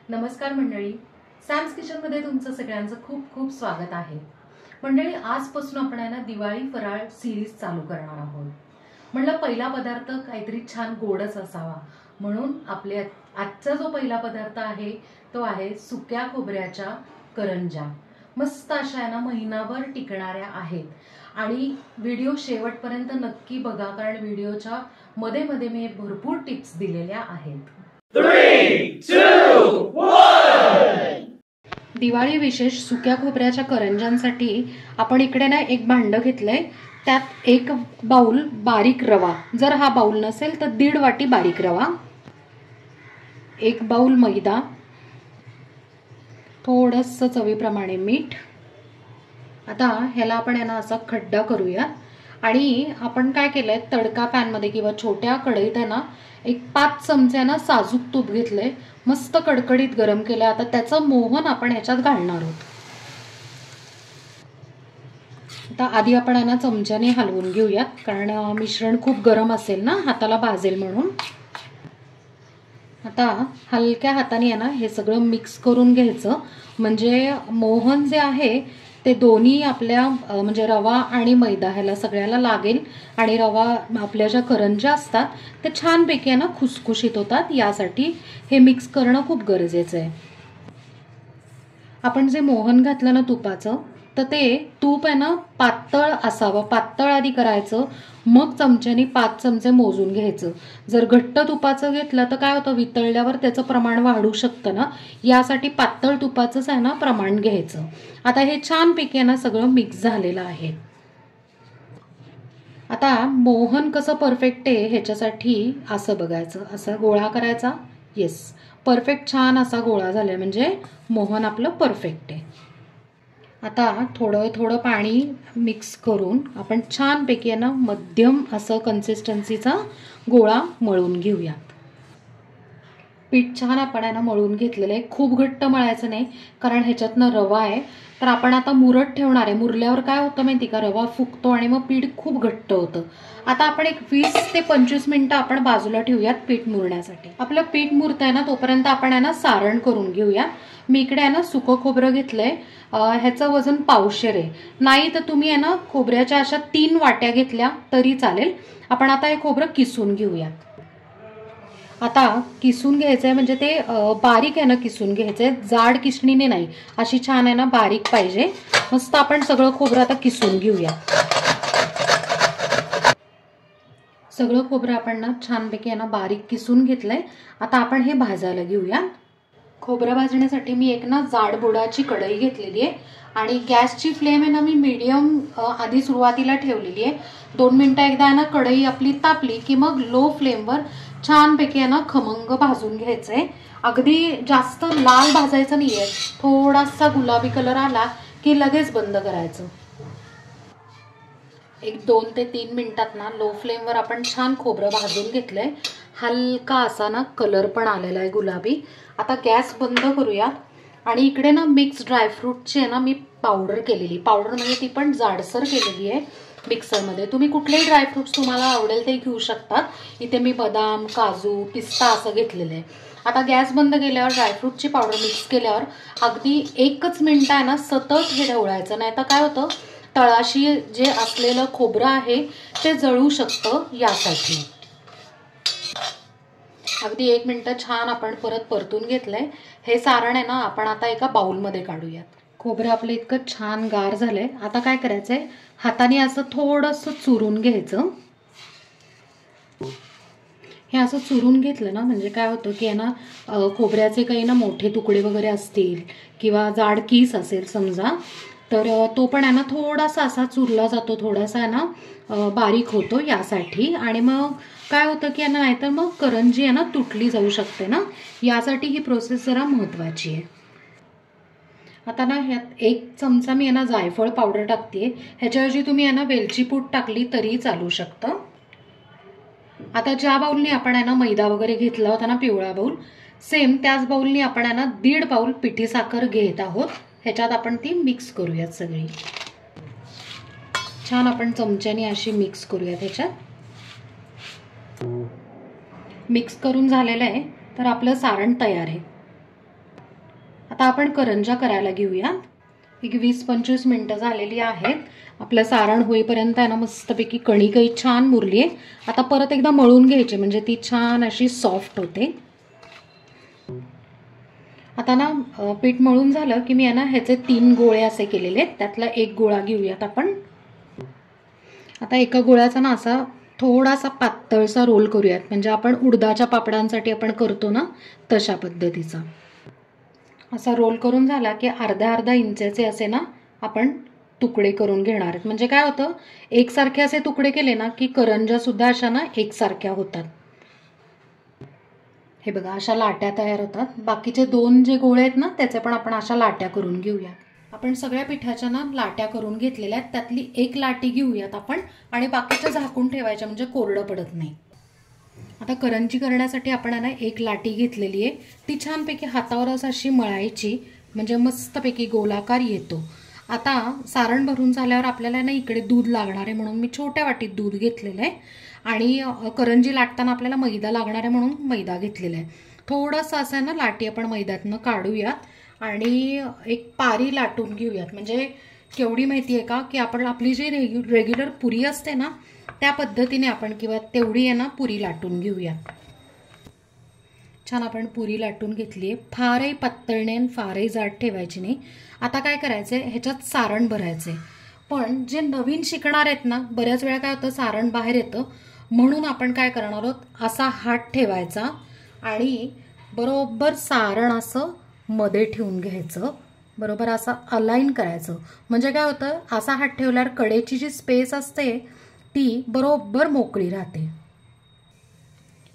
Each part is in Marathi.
नमस्कार मंडळी, सॅम्स किचनमध्ये तुमचं सगळ्यांचं खूप खूप स्वागत आहे। मंडळी, आजपासून आपण आहे ना दिवाळी फराळ सिरीज चालू करणार आहोत। म्हणलं पहिला पदार्थ काहीतरी छान गोडच असावा, म्हणून आपले आजचा जो पहिला पदार्थ आहे तो आहे सुक्या खोबऱ्याच्या करंजा। मस्त अशा आहे ना महिनाभर टिकणाऱ्या आहेत आणि व्हिडिओ शेवटपर्यंत नक्की बघा, कारण व्हिडिओच्या मध्ये मध्ये मी भरपूर टिप्स दिलेल्या आहेत। 3, 2, 1 दिवाळी विशेष सुक्या खोबऱ्याच्या करंजांसाठी आपण इकडे ना एक भांड घेतलंय, त्यात एक बाउल बारीक रवा, जर हा बाउल नसेल तर 1.5 वाटी बारीक रवा, एक बाउल मैदा, थोडंसं चवीप्रमाणे मीठ। आता ह्याला आपण याना असा खड्डा करूया आणि आपण काय केलंय, तडका पॅन मध्ये किंवा छोट्या कढईत आहे ना एक 5 चमचे ना साजूक तूप घेतलंय, मस्त कडकडीत गरम केलं। आता त्याचं मोहन आपण ह्याच्यात घालणार आहोत। आता आधी आपण याना चमच्याने हलवून घेऊयात, कारण मिश्रण खूप गरम असेल ना, हाताला भाजेल म्हणून। आता हलक्या हाताने याना हे सगळं मिक्स करून घ्यायचं, म्हणजे मोहन जे आहे ते दोन्ही आपल्या म्हणजे रवा आणि मैदा ह्याला सगळ्याला लागेल आणि रवा आपल्या ज्या करंज्या असतात ते छानपैकी ना खुसखुशीत होतात, यासाठी हे मिक्स करणं खूप गरजेचं आहे। आपण जे मोहन घातलं ना तुपाचं, तर ते तूप आहे ना पातळ असावं, पातळ आधी करायचं, मग चमच्याने 5 चमचे मोजून घ्यायचं। जर घट्ट तुपाचं घेतलं तर काय होतं, वितळल्यावर त्याचं प्रमाण वाढू शकतं ना, यासाठी पातळ तुपाचंच आहे ना प्रमाण घ्यायचं। आता हे छानपैकी ना सगळं मिक्स झालेलं आहे। आता मोहन कसं परफेक्ट आहे ह्याच्यासाठी असं बघायचं, असा गोळा करायचा, येस परफेक्ट छान असा गोळा झालाय, म्हणजे मोहन आपलं परफेक्ट आहे। आता थोडं थोडं पाणी मिक्स करून आपण छानपैकी ना मध्यम असं कन्सिस्टन्सीचा गोळा मळून घेऊयात। पीठ छान आपण ना मळून घेतलेलं आहे, खूप घट्ट मळायचं नाही, कारण ह्याच्यातनं रवा आहे। तर आपण आता मुरत ठेवणार आहे, मुरल्यावर काय होतं माहिती का, रवा फुगतो आणि मग पीठ खूप घट्ट होतं। आता आपण एक 20 ते 25 मिनिटं आपण बाजूला ठेवूयात पीठ मुरण्यासाठी। आपलं पीठ मुरतंय ना तोपर्यंत आपण ना सारण करून घेऊया। मी इकडे आहे ना सुकं खोबरं घेतलंय, ह्याचं वजन 1.25 आहे, नाही तर तुम्ही आहे ना खोबऱ्याच्या अशा 3 वाट्या घेतल्या तरी चालेल। आपण आता हे खोबरं किसून घेऊया। आता किसून घ्यायचंय, म्हणजे ते बारीक आहे ना किसून घ्यायचंय, जाड किसणीने नाही, अशी छान आहे ना बारीक पाहिजे। मस्त आपण सगळं खोबरं आता किसून घेऊया। सगळं खोबरं आपण ना छानपैकी आहे ना बारीक किसून घेतलंय। आता आपण हे भाजायला घेऊया। खोबरं भाजण्यासाठी मी एक ना जाड बुडाची कढई घेतलेली आहे आणि गॅसची फ्लेम आहे ना मी मीडियम आधी सुरुवातीला ठेवलेली आहे। 2 मिनिटं एकदा आहे ना कढई आपली तापली की मग लो फ्लेमवर छानपैकी आहे ना खमंग भाजून घ्यायचंय। अगदी जास्त लाल भाजायचं नाहीये, थोडासा गुलाबी कलर आला की लगेच बंद करायचं। एक 2 ते 3 मिनिटात ना लो फ्लेमवर आपण छान खोबरं भाजून घेतलंय, हलका असा ना कलर पण आलेला आहे गुलाबी। आता गॅस बंद करूया आणि इकडे ना मिक्स ड्रायफ्रूटची आहे ना मी पावडर केलेली, पावडर म्हणजे ती पण जाडसर केलेली आहे मिक्सरमध्ये। तुम्ही कुठलेही ड्रायफ्रुट्स तुम्हाला आवडेल ते घेऊ शकतात। इथे मी बदाम, काजू, पिस्ता असं घेतलेलं आहे। आता गॅस बंद केल्यावर ड्रायफ्रूटची पावडर मिक्स केल्यावर अगदी 1च मिनिट आहे ना सतत हे ढवळायचं, नाही तर काय होतं, तळाशी जे असलेलं खोबरं आहे ते जळू शकतं, यासाठी। अगदी 1 मिनिट छान आपण परत परतून घेतलंय। हे सारण आहे ना आपण आता एका बाउलमध्ये काढूयात। खोबरं आपलं इतकं छान गार झालंय। आता काय करायचंय, हाताने असं थोडंसं चुरून घ्यायचं। हे असं चुरून घेतलं ना म्हणजे काय होतं की ना खोबऱ्याचे काही ना मोठे तुकडे वगैरे असतील किंवा जाड कीस असेल समजा, तर तो पण आहे ना थोडासा असा चुरला जातो, थोडासा आहे ना बारीक होतो, यासाठी। आणि मग काय होतं की ना नाहीतर मग करंजी आहे ना तुटली जाऊ शकते ना, यासाठी ही प्रोसेस जरा महत्त्वाची आहे। आता ना ह्यात 1 चमचा मी ना जायफळ पावडर टाकते, ह्याच्याऐवजी तुम्ही आहे ना वेलची पूड टाकली तरी चालू शकतं। आता ज्या बाउलनी आपण आहे ना मैदा वगैरे घेतला होता ना, पिवळा बाउल, सेम त्याच बाउलनी आपण आहे ना 1.5 बाउल पिठी साखर घेत आहोत। ह्याच्यात आपण ती मिक्स करूयात सगळी, छान आपण चमच्याने अशी मिक्स करूयात। ह्याच्यात मिक्स करून झालेलं आहे, तर आपलं सारण तयार आहे। आता आपण करंजा करायला घेऊया. एक 20-25 मिनिटं झालेली आहेत. आपलं सारण होईपर्यंत आहे ना मस्तपैकी कणिकही छान मुरली आहे. आता परत एकदा मळून घ्यायची म्हणजे ती छान अशी सॉफ्ट होते. आता ना पीठ मळून झालं की मी आहे ना ह्याचे 3 गोळे असे केलेले आहेत. त्यातला एक गोळा घेऊयात आपण. आता एका गोळ्याचा ना असा थोडासा पातळसा रोल करूयात म्हणजे आपण उडदाच्या पापडांसाठी आपण करतो ना तशा पद्धतीचा. असा रोल करून झाला की अर्धा इंचाचे असे ना आपण तुकडे करून घेणार आहेत. म्हणजे काय होतं एकसारखे असे तुकडे केले ना की करंजा सुद्धा अशा ना एकसारख्या होतात. हे बघा अशा लाट्या तयार होतात. बाकीचे 2 जे गोळे आहेत ना त्याचे पण आपण अशा लाट्या करून घेऊया. आपण सगळ्या पिठाच्या ना लाट्या करून घेतलेल्या आहेत. त्यातली एक लाटी घेऊयात आपण आणि बाकीच्या झाकून ठेवायच्या म्हणजे कोरडं पडत नाही. आता करंजी करण्यासाठी आपण ना एक लाटी घेतलेली आहे. ती छानपैकी हातावरच अशी मळायची म्हणजे मस्तपैकी गोलाकार येतो. आता सारण भरून झाल्यावर आपल्याला ना इकडे दूध लागणार आहे म्हणून मी छोट्या वाटीत दूध घेतलेलं आहे आणि करंजी लाटताना आपल्याला मैदा लागणार आहे म्हणून मैदा घेतलेला आहे. थोडंसं असं ना लाटी आपण मैद्यातनं काढूयात आणि एक पारी लाटून घेऊयात. म्हणजे केवढी माहिती आहे का की आपण आपली जी रेग्युलर पुरी असते ना त्या पद्धतीने आपण किंवा तेवढी आहे ना पुरी लाटून घेऊयात. छान आपण पुरी लाटून घेतली आहे. फारही पातळ नाही आणि फारही जाड ठेवायची नाही. आता काय करायचंय ह्याच्यात सारण भरायचंय. पण जे नवीन शिकणार आहेत ना बऱ्याच वेळा काय होतं सारण बाहेर येतं म्हणून आपण काय करणार आहोत असा हात ठेवायचा आणि बरोबर सारण असं मध्ये ठेवून घ्यायचं. बरोबर असं अलाइन करायचं म्हणजे काय होतं असा हात ठेवल्यावर कडेची जी स्पेस असते ती बरोबर मोकळी राहते.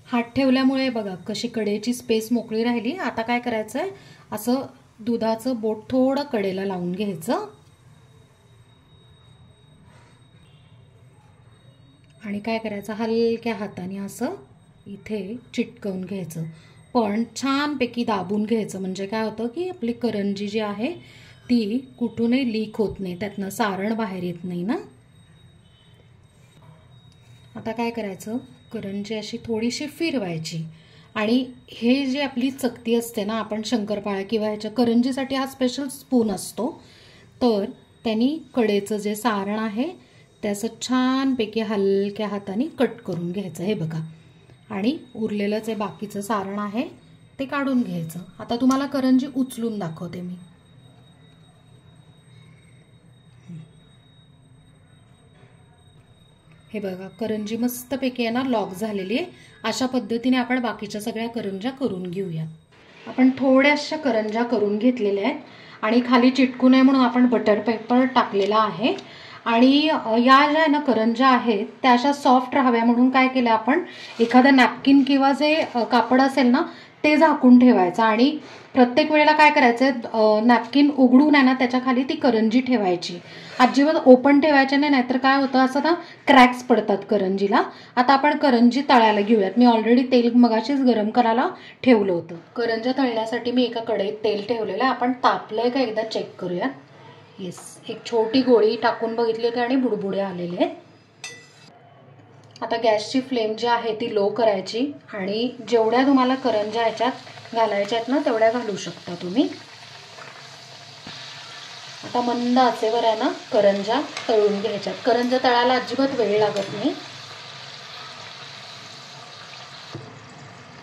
हात ठेवल्यामुळे बघा कशी कडेची स्पेस मोकळी राहिली. आता काय करायचंय असं दुधाचं बोट थोडं कडेला लावून घ्यायचं आणि काय करायचं हलक्या हाताने असं इथे चिटकवून घ्यायचं. पण छानपैकी दाबून घ्यायचं म्हणजे काय होतं की आपली करंजी जी आहे ती कुठूनही लीक होत नाही. त्यातनं सारण बाहेर येत नाही ना. आता काय करायचं करंजी अशी थोडीशी फिरवायची आणि हे जे आपली चकती असते ना आपण शंकरपाळ्या किंवा ह्याच्या करंजीसाठी हा स्पेशल स्पून असतो तर त्यांनी कडेचं जे सारण आहे त्याचं छानपैकी हलक्या हाताने कट करून घ्यायचं. हे बघा आणि उरलेलं जे बाकीचं सारण आहे ते काढून घ्यायचं. आता तुम्हाला करंजी उचलून दाखवते मी. हे बघा करंजी मस्तपैकी आहे ना लॉक झालेली आहे. अशा पद्धतीने आपण बाकीच्या सगळ्या करंज्या करून घेऊयात. आपण थोड्याशा करंज्या करून घेतलेल्या आहेत आणि खाली चिटकू नये म्हणून आपण बटर पेपर टाकलेला आहे आणि या ज्या ना करंज्या आहेत त्या अशा सॉफ्ट राहाव्या म्हणून काय केलं आपण एखादं नॅपकिन किंवा जे कापड असेल ना ते झाकून ठेवायचं आणि प्रत्येक वेळेला काय करायचं नॅपकिन उघडून आहे ना त्याच्या खाली ती करंजी ठेवायची. अजिबात ओपन ठेवायचे नाही नाहीतर काय होतं असं ना क्रॅक्स पडतात करंजीला. आता आपण करंजी तळायला घेऊयात. मी ऑलरेडी तेल मगाशीच गरम करायला ठेवलं होतं. करंज्या तळण्यासाठी मी एका कढईत तेल ठेवलेलं आहे. आपण तापलंय का एकदा चेक करूयात. येस एक छोटी गोळी टाकून बघितली होती आणि बुडबुडे आलेले आहेत. आता गॅसची फ्लेम जी आहे ती लो करायची आणि जेवढ्या तुम्हाला करंज्या ह्याच्यात घालायच्या आहेत ना तेवढ्या घालू शकता तुम्ही. आता मंद आचेवर आहे ना करंज्या तळून घ्यायच्यात. करंज्या तळायला अजिबात वेळ लागत नाही.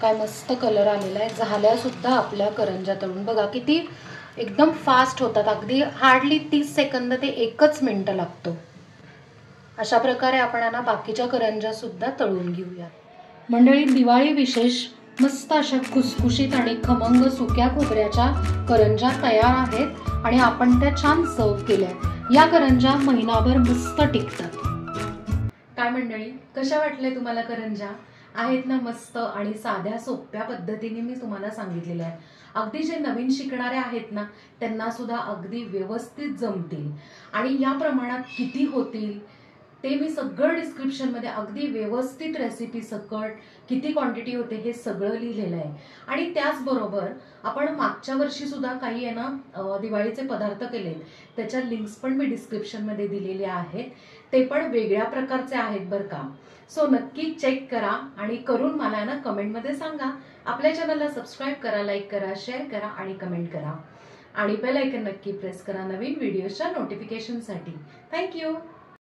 काय मस्त कलर आलेला आहे. झाल्या सुद्धा आपल्या करंज्या तळून. बघा किती एकदम फास्ट होतात. अगदी हार्डली 30 सेकंद ते 1 मिनिट लागतो. अशा प्रकारे आपण ना बाकीच्या करंज्या सुद्धा तळून घेऊया. मंडळी दिवाळी विशेष मस्त अशा खुसखुशीत आणि खमंग सुक्या खोबऱ्याच्या करंज्या तयार आहेत आणि आपण त्या छान सर्व केल्या. या करंज्या महिनाभर मस्त टिकतात. काय मंडळी कशा वाटल्या तुम्हाला करंज्या? आहेत ना मस्त आणि साध्या सोप्या पद्धतीने मी तुम्हाला सांगितलेल्या आहे. अगदी जे नवीन शिकणारे आहेत ना त्यांना सुद्धा अगदी व्यवस्थित जमतील आणि या प्रमाणात किती होतील ते मी सगळं डिस्क्रिप्शनमध्ये अगदी व्यवस्थित रेसिपी सकट किती क्वांटिटी होते हे सगळं लिहिलेलं आहे. आणि त्याचबरोबर आपण मागच्या वर्षी सुद्धा काही आहे ना दिवाळीचे पदार्थ केले त्याच्या लिंक्स पण मी डिस्क्रिप्शनमध्ये दिलेल्या आहेत. ते पण वेगळ्या प्रकारचे आहेत बरं का. सो नक्की चेक करा आणि करून मला ना कमेंटमध्ये सांगा. आपल्या चॅनलला सबस्क्राईब करा, लाईक करा, शेअर करा आणि कमेंट करा. आणि बेल आयकन नक्की प्रेस करा नवीन व्हिडिओच्या नोटिफिकेशनसाठी. थँक्यू.